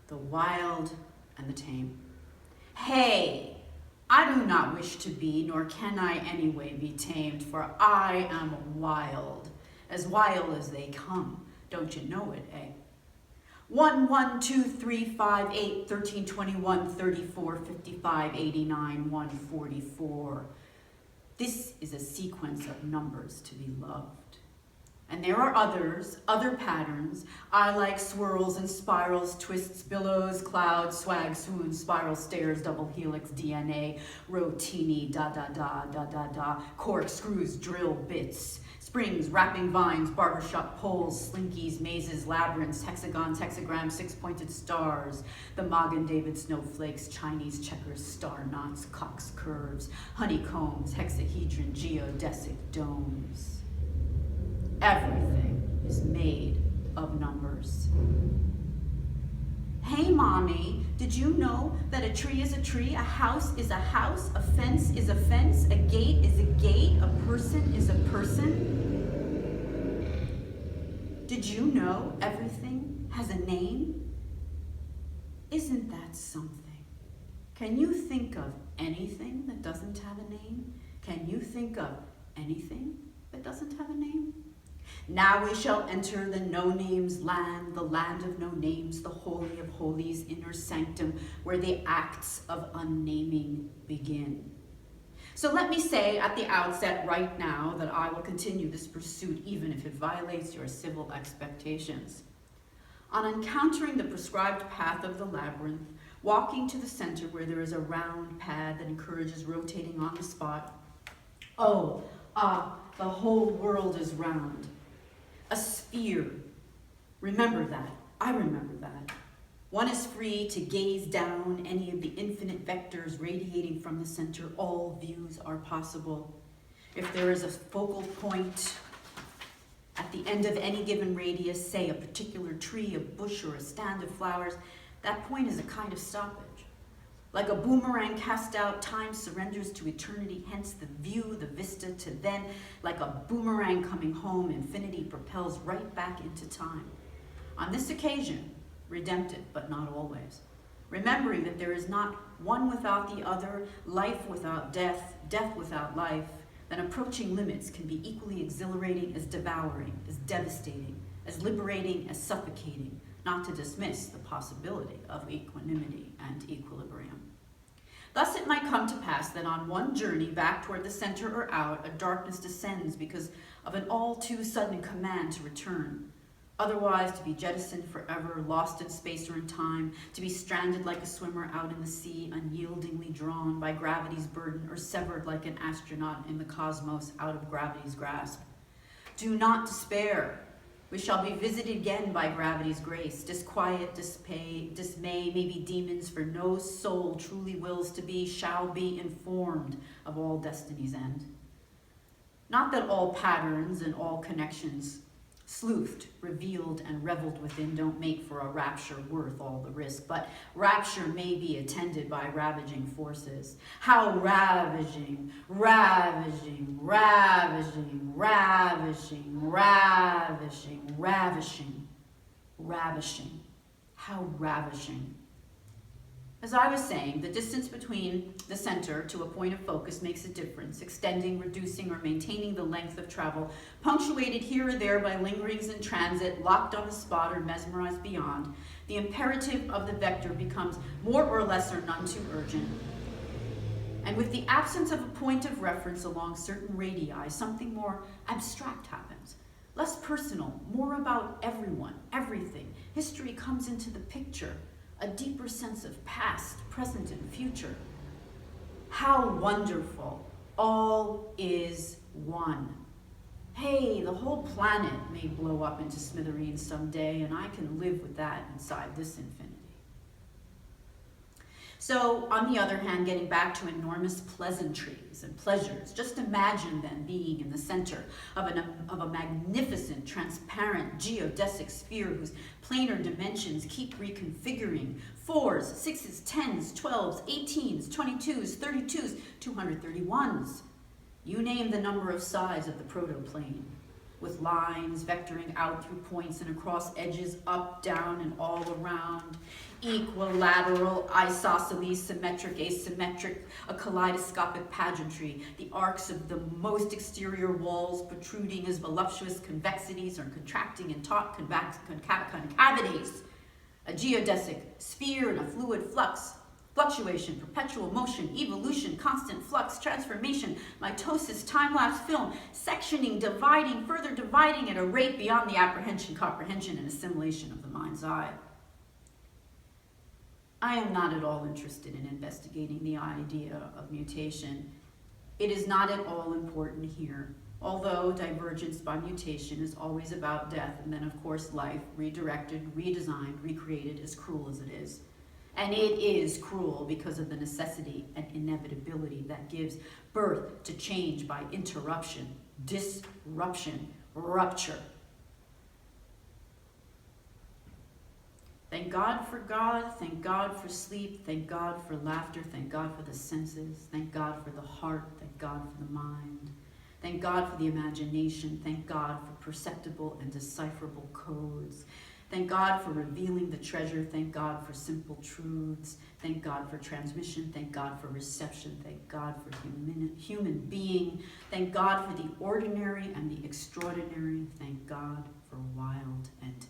the wild and the tame. Hey, I do not wish to be, nor can I anyway be tamed, for I am wild as they come. Don't you know it, eh? 1, 1, 2, 3, 5, 8, 13, 21, 34, 55, 89, 144. This is a sequence of numbers to be loved. And there are others, other patterns. I like swirls and spirals, twists, billows, clouds, swag, swoon, spiral, stairs, double helix, DNA, rotini, da, corkscrews, drill bits, springs, wrapping vines, barbershop poles, slinkies, mazes, labyrinths, hexagons, hexagrams, six-pointed stars, the Magen-David snowflakes, Chinese checkers, star knots, cox curves, honeycombs, hexahedron, geodesic domes. Everything is made of numbers. Hey, Mommy, did you know that a tree is a tree, a house is a house, a fence is a fence, a gate is a gate, a person is a person? Did you know everything has a name? Isn't that something? Can you think of anything that doesn't have a name? Can you think of anything that doesn't have a name? Now we shall enter the no-names land, the land of no names, the holy of holies, inner sanctum, where the acts of unnaming begin. So let me say at the outset right now that I will continue this pursuit even if it violates your civil expectations. On encountering the prescribed path of the labyrinth, walking to the center where there is a round pad that encourages rotating on the spot, the whole world is round. A sphere. Remember that. I remember that. One is free to gaze down any of the infinite vectors radiating from the center. All views are possible. If there is a focal point at the end of any given radius, say a particular tree, a bush, or a stand of flowers, that point is a kind of stoppage. Like a boomerang cast out, time surrenders to eternity, hence the view, the vista to then. Like a boomerang coming home, infinity propels right back into time. On this occasion, redemptive, but not always. Remembering that there is not one without the other, life without death, death without life, then approaching limits can be equally exhilarating as devouring, as devastating, as liberating as suffocating, not to dismiss the possibility of equanimity and equilibrium. Thus it might come to pass that on one journey back toward the center or out, a darkness descends because of an all too sudden command to return. Otherwise, to be jettisoned forever, lost in space or in time, to be stranded like a swimmer out in the sea, unyieldingly drawn by gravity's burden, or severed like an astronaut in the cosmos out of gravity's grasp. Do not despair. We shall be visited again by gravity's grace. Disquiet, dismay, maybe demons, for no soul truly wills to be, shall be informed of all destiny's end. Not that all patterns and all connections, sleuthed, revealed, and reveled within, don't make for a rapture worth all the risk, but rapture may be attended by ravaging forces. How ravaging, ravaging, ravaging, ravaging, ravaging, ravishing, ravishing, how ravishing. As I was saying, the distance between the center to a point of focus makes a difference, extending, reducing, or maintaining the length of travel, punctuated here or there by lingerings in transit, locked on the spot, or mesmerized beyond. The imperative of the vector becomes more or less or none too urgent. And with the absence of a point of reference along certain radii, something more abstract happens. Less personal, more about everyone, everything. History comes into the picture. A deeper sense of past, present, and future. How wonderful. All is one. Hey, the whole planet may blow up into smithereens someday, and I can live with that inside this infinity. So, on the other hand, getting back to enormous pleasantries and pleasures, just imagine then being in the center of a magnificent, transparent, geodesic sphere whose planar dimensions keep reconfiguring. 4s, 6s, 10s, 12s, 18s, 22s, 32s, 231s. You name the number of sides of the protoplane, with lines vectoring out through points and across edges, up, down, and all around. Equilateral, isosceles, symmetric, asymmetric, a kaleidoscopic pageantry. The arcs of the most exterior walls protruding as voluptuous convexities or contracting in taut concavities. A geodesic sphere in a fluid flux. Fluctuation, perpetual motion, evolution, constant flux, transformation, mitosis, time-lapse film, sectioning, dividing, further dividing at a rate beyond the apprehension, comprehension, and assimilation of the mind's eye. I am not at all interested in investigating the idea of mutation. It is not at all important here, although divergence by mutation is always about death, and then of course life, redirected, redesigned, recreated, as cruel as it is. And it is cruel because of the necessity and inevitability that gives birth to change by interruption, disruption, rupture. Thank God for God, thank God for sleep, thank God for laughter, thank God for the senses, thank God for the heart, thank God for the mind, thank God for the imagination, thank God for perceptible and decipherable codes. Thank God for revealing the treasure. Thank God for simple truths. Thank God for transmission. Thank God for reception. Thank God for human being. Thank God for the ordinary and the extraordinary. Thank God for wild and